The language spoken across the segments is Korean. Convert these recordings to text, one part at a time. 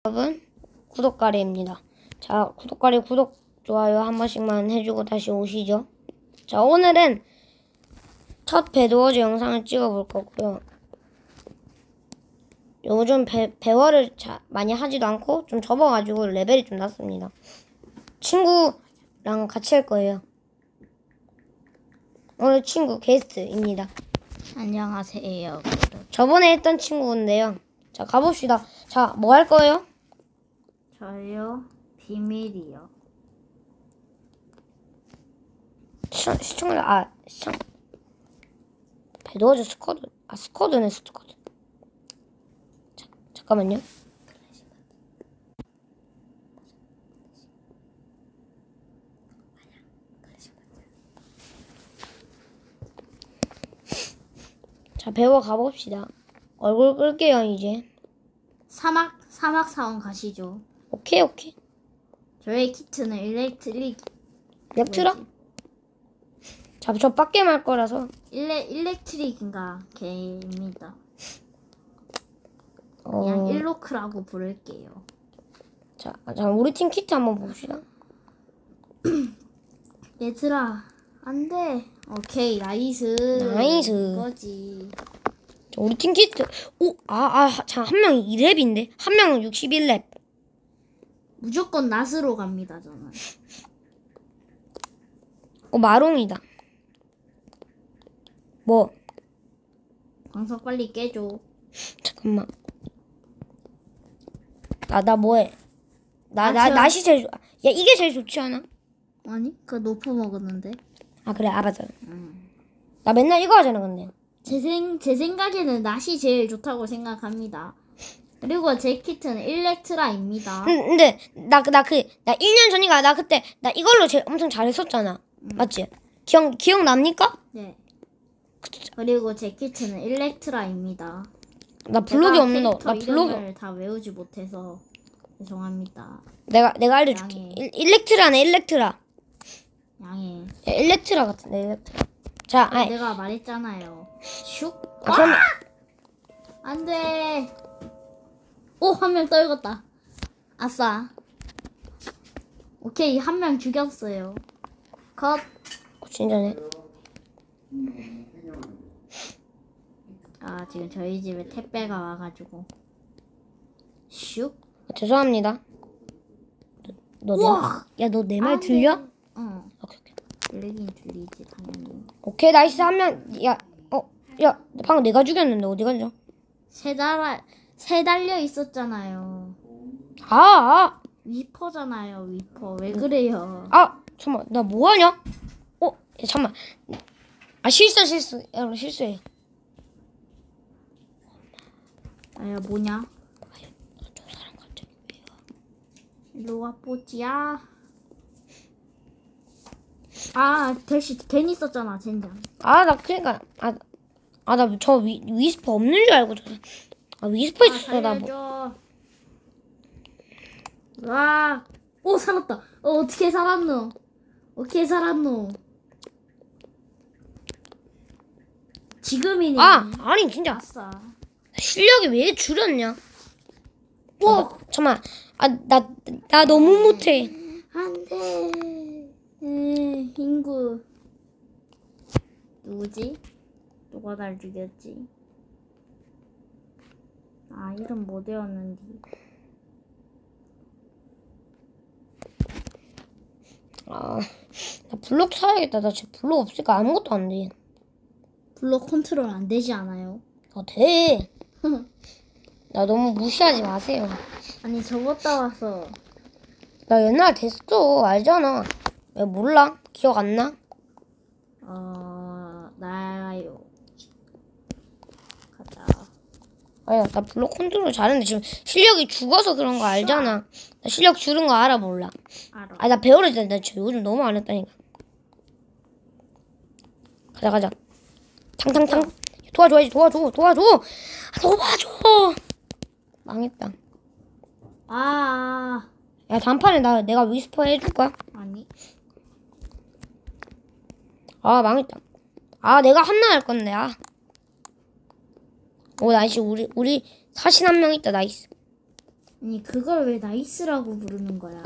여러분, 구독가리입니다. 자, 구독가리 구독, 좋아요 한 번씩만 해주고 다시 오시죠. 자, 오늘은 첫 배드워즈 영상을 찍어볼 거고요. 요즘 배워를 많이 하지도 않고 좀 접어가지고 레벨이 좀 낮습니다. 친구랑 같이 할 거예요. 오늘 친구 게스트입니다. 안녕하세요. 저번에 했던 친구인데요. 자, 가봅시다. 자, 뭐 할 거예요? 저요? 비밀이요. 시청자, 배드워즈 스쿼드. 스쿼드네, 스쿼드. 자, 잠깐만요. 자, 배워 가봅시다. 얼굴 끌게요, 이제. 사막 사원 가시죠. 오케이. 저의 키트는 렉트라? 자, 저 빡게임 할 거라서. 일렉트릭인가 개입니다. 그냥 일로크라고 부를게요. 자, 우리 팀 키트 한번 봅시다. 얘들아, 안 돼. 오케이, 나이스. 이거지. 자, 우리 팀 키트. 자, 한 명이 2렙인데, 한 명은 61렙. 무조건 낫으로 갑니다, 저는. 마롱이다. 뭐? 광석 빨리 깨줘. 잠깐만. 나 뭐해? 낫이 제일 좋아. 야, 이게 제일 좋지 않아? 아니, 그거 노프 먹었는데. 그래, 알았어. 나 맨날 이거 하잖아, 근데. 제 생각에는 낫이 제일 좋다고 생각합니다. 그리고 제 키트는 일렉트라입니다. 근데, 나 1년 전인가, 나 그때, 나 이걸로 엄청 잘했었잖아. 맞지? 기억납니까? 네. 그리고 제 키트는 일렉트라입니다. 나 블록이 없는 너. 나 블록을 다 외우지 못해서 죄송합니다. 내가 알려줄게. 일렉트라네, 일렉트라. 양해. 야, 일렉트라 같은데, 일렉트라. 자, 내가 말했잖아요. 슉. 그러면 안 돼. 오, 한 명 떨궜다. 아싸. 오케이, 한 명 죽였어요. 컷. 진짜네. 지금 저희 집에 택배가 와가지고. 슉. 죄송합니다. 너 내 말 안 들려? 돼. 응. 오케이. 들리긴 들리지, 당연히. 오케이, 나이스. 한 명. 야, 방금 내가 죽였는데 어디 갔죠? 새 달려 있었잖아요. 위퍼잖아요, 위퍼. 왜 그래요? 잠깐만. 나 뭐하냐? 야, 잠깐만. 실수. 여러분, 실수해. 뭐냐? 저 사람 갑자기 왜요? 일로 와, 뽀찌야. 대시 괜히 썼잖아, 젠장. 나 그러니까. 나 저 위스퍼 없는 줄 알고 위스퍼 있었어. 나 뭐. 살려줘. 와. 오, 살았다. 어떻게 살았노? 지금이네. 아니 진짜 아싸. 실력이 왜 줄였냐? 잠깐만. 나 너무 못해. 안 돼. 흰구. 누구지? 누가 날 죽였지? 이름 못 외웠는데. 나 블록 사야겠다. 나 지금 블록 없으니까 아무것도 안 돼. 블록 컨트롤 안 되지 않아요? 돼. 나 너무 무시하지 마세요. 아니, 접었다 와서. 나 옛날에 됐어. 알잖아. 왜 몰라? 기억 안 나? 나요. 가자. 나 블록 컨트롤 잘했는데 지금 실력이 죽어서 그런 거 알잖아. 나 실력 줄은 거 알아 몰라? 알아. 나 배우려잖아. 나 지금 요즘 너무 안 했다니까. 가자. 탕탕탕. 도와줘야지. 도와줘. 망했다. 야, 단판에 내가 위스퍼 해줄까? 아니. 망했다. 내가 한나 할 건데. 나이스. 우리 사신 한 명 있다. 나이스. 아니 그걸 왜 나이스라고 부르는 거야?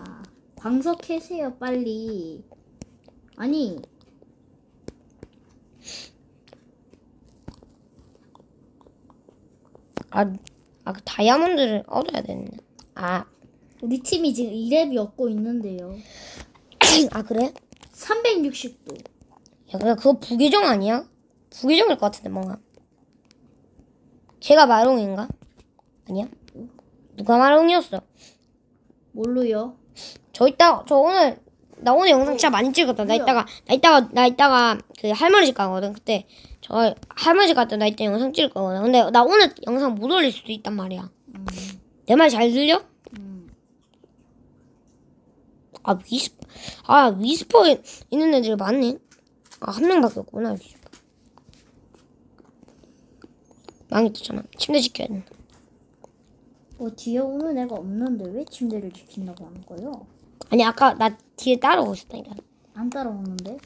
광석 캐세요 빨리. 아니 그 다이아몬드를 얻어야 되는데. 우리 팀이 지금 2렙이 얻고 있는데요. 그래? 360도. 야, 그거 부계정 아니야? 부계정일 것 같은데, 뭔가. 걔가 마롱인가? 아니야? 누가 마롱이었어? 뭘로요? 나 오늘 영상 진짜 많이 찍었다. 나 이따가 그 할머니 집 가거든. 그때 저 할머니 집 갔다 나 이따 영상 찍을 거거든. 근데 나 오늘 영상 못 올릴 수도 있단 말이야. 내 말 잘 들려? 위스퍼에 있는 애들이 많네. 한 명밖에 없구나. 망했잖아. 침대 지켜야 된다. 뒤에 오는 애가 없는데 왜 침대를 지킨다고 하는 거예요? 아니 아까 나 뒤에 따라오고 있었다니까. 안 따라오는데?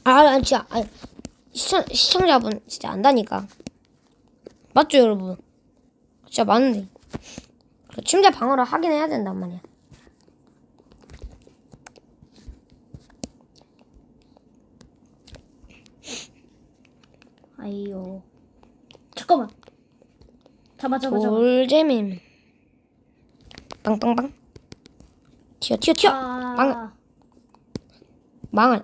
진짜 시청자분 진짜 안다니까. 맞죠 여러분? 진짜 많은데. 침대 방어를 하긴 해야 된단 말이야. 아이요. 잠깐만. 잡아. 돌재민. 빵빵빵. 튀어. 망을.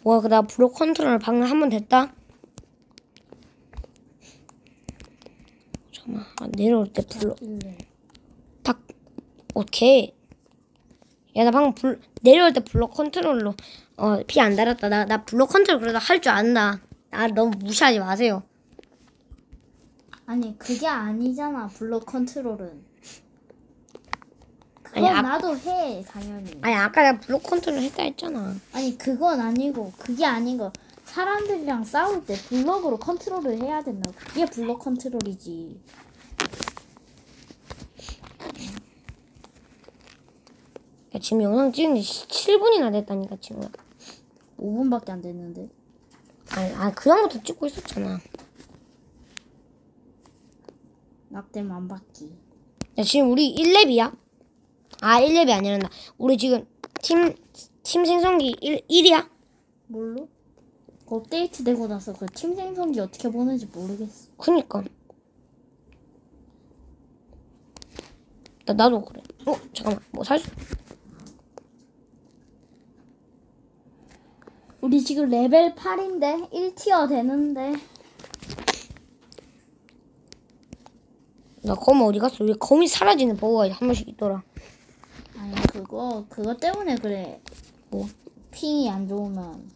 와, 나 블록 컨트롤 방금 한 번 됐다. 잠깐만, 내려올 때 블록. 딱, 오케이. 야, 나 방금 내려올 때 블록 컨트롤로, 피 안 달았다. 나 블록 컨트롤 그래도 할 줄 안다. 너무 무시하지 마세요. 아니, 그게 아니잖아, 블록 컨트롤은. 아니, 그건 나도 해, 당연히. 아니, 아까 내가 블록 컨트롤 했다 했잖아. 아니, 그건 아니고, 그게 아니고, 사람들이랑 싸울 때 블록으로 컨트롤을 해야 된다고. 그게 블록 컨트롤이지. 야, 지금 영상 찍은 지 7분이나 됐다니까, 지금. 5분밖에 안 됐는데. 그 다음부터 찍고 있었잖아. 낙뎀 안 받기. 야, 지금 우리 1렙이야? 1렙이 아니란다. 우리 지금 팀 생성기 1이야? 뭘로? 그 업데이트 되고 나서 그 팀 생성기 어떻게 보는지 모르겠어. 그니까. 나도 그래. 잠깐만. 뭐 살 수? 우리 지금 레벨 8인데 1티어 되는데. 나 검 어디 갔어? 왜 검이 사라지는 버그가 한 번씩 있더라. 아니 그거 때문에 그래. 뭐? 핑이 안 좋으면.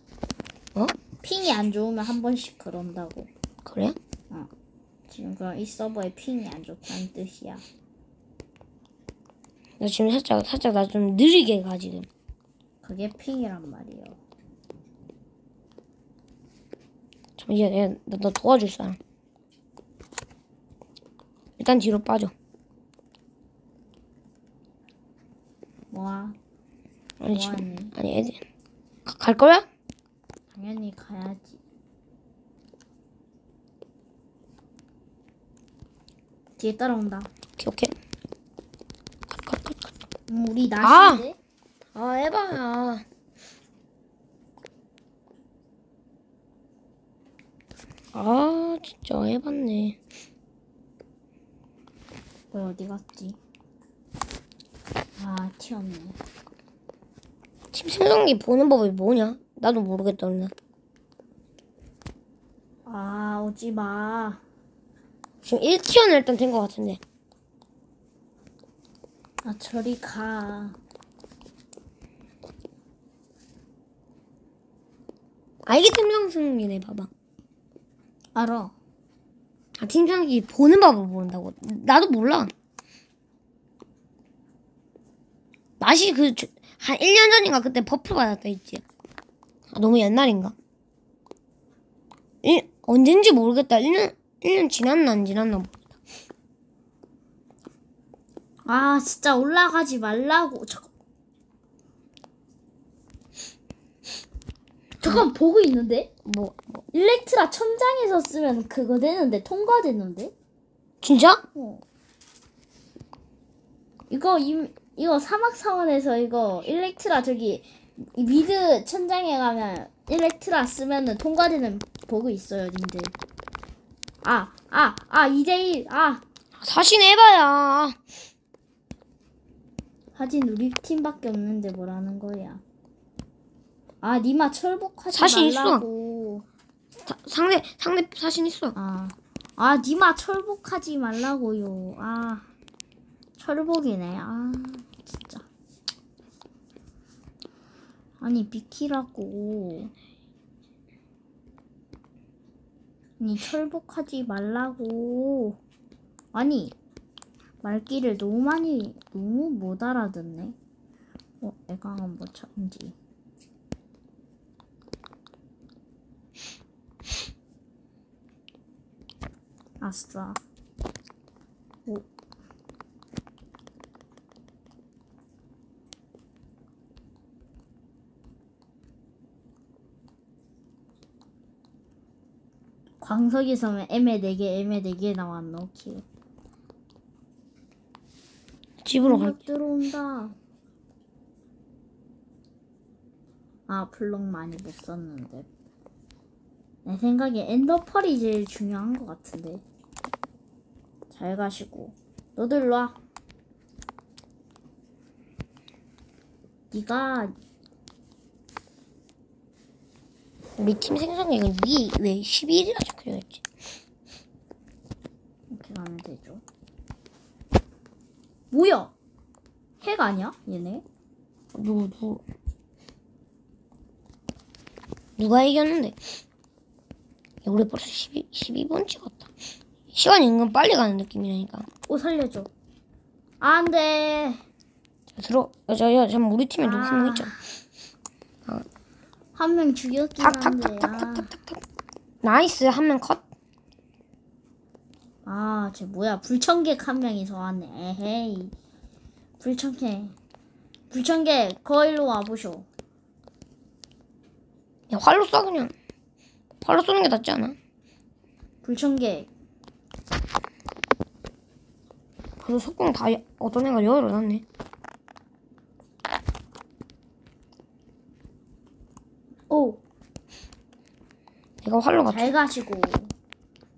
핑이 안 좋으면 한 번씩 그런다고. 그래? 지금 그럼 이 서버에 핑이 안 좋다는 뜻이야. 나 지금 살짝 나 좀 느리게 가 지금. 그게 핑이란 말이에요. 잠깐만, 너 도와줄 사람. 일단 뒤로 빠져. 뭐야? 아니 뭐하니? 지금 애들 갈 거야? 당연히 가야지. 뒤에 따라온다. 오케이. 우리 나시인데? 에바야. 진짜 에바네. 왜 어디 갔지? 튀었네. 팀 생성기 보는 법이 뭐냐? 나도 모르겠던데. 오지 마. 지금 1티어는 일단 된 것 같은데. 저리 가. 이게 팀 생성기네, 봐봐. 알아. 팀 생성기 보는 법을 모른다고. 나도 몰라. 맛이 한 1년 전인가 그때 버프 받았다 했지. 너무 옛날인가? 언젠지 모르겠다. 1년 지났나 안 지났나 모르겠다. 진짜 올라가지 말라고. 잠깐 보고 있는데? 뭐 일렉트라 천장에서 쓰면 그거 되는데 통과되는데? 진짜? 이거 사막 사원에서 이거 일렉트라 저기 이 미드 천장에 가면 일렉트라 쓰면은 통과되는 보고 있어요, 님들. 2대1. 사신 해봐야. 하진 우리 팀밖에 없는데 뭐라는 거야. 니마 철복하지 사신 있어. 말라고. 상대 사신 있어. 니마 철복하지 말라고요. 철복이네. 진짜. 아니, 비키라고. 아니, 철복하지 말라고. 아니, 말귀를 너무 못 알아듣네. 애강은 뭐 참지. 아싸. 광석이 섬에 애매 4개 나왔노. 오케이. 집으로 갈게. 들어온다. 블록 많이 못 썼는데. 내 생각에 엔더펄이 제일 중요한 것 같은데. 잘 가시고. 너들 일로 와. 니가 우리 팀 생성액은 왜 11이라 적혀있지? 이렇게 가면 되죠. 뭐야? 핵 아니야? 얘네? 누가 이겼는데? 야, 우리 벌써 12번 찍었다. 시간이 은근 빨리 가는 느낌이라니까. 살려줘. 안 돼. 잠깐 우리 팀에 누구 한 명 있죠? 한 명 죽였긴 한데. 나이스, 한 명 컷. 쟤 뭐야? 불청객 한 명이 더 왔네. 에헤이. 불청객, 거일로 와보쇼. 야, 활로 쏴 그냥. 활로 쏘는 게 낫지 않아? 불청객. 그래도 속공 다 어떤 애가 열어놨네. 내가 활로 갔다. 잘 가시고.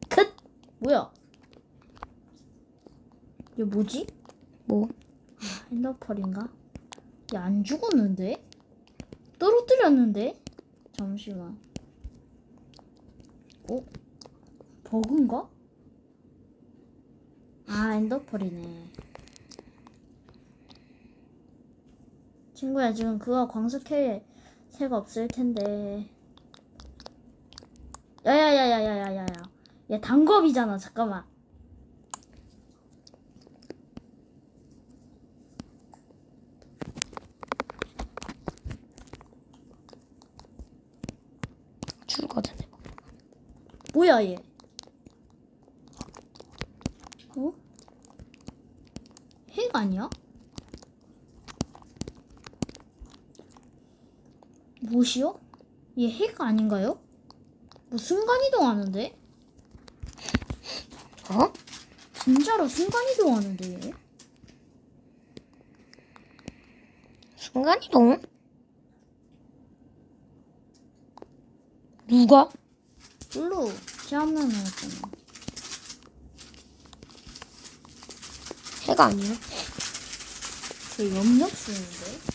컷! 뭐야? 얘 뭐지? 뭐? 엔더펄인가? 얘 안 죽었는데? 떨어뜨렸는데? 잠시만. 버그인가? 엔더펄이네. 친구야, 지금 그거 광석해 새가 없을 텐데. 야야야야야야야야. 얘 단겁이잖아. 잠깐만. 죽을 것 같은데. 뭐야 얘? 핵 아니야? 뭐시여? 얘 핵 아닌가요? 뭐 순간이동하는데? 진짜로 순간이동하는데 얘? 순간이동? 누가? 블루 제한명 나왔잖아. 해가 아니야? 쟤 염력 쓰는데?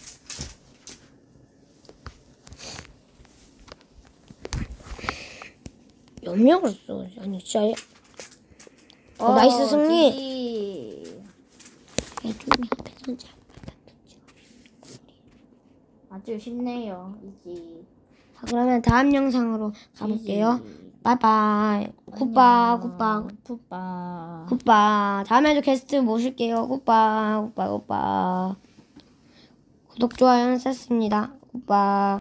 염력을 써. 아니 진짜. 나이스 승리. 아주 쉽네요. 이지. 그러면 다음 영상으로 가볼게요. 바이바이. 굿바. 다음에도 게스트 모실게요. 굿바. 구독, 좋아요는 셌습니다. 굿바.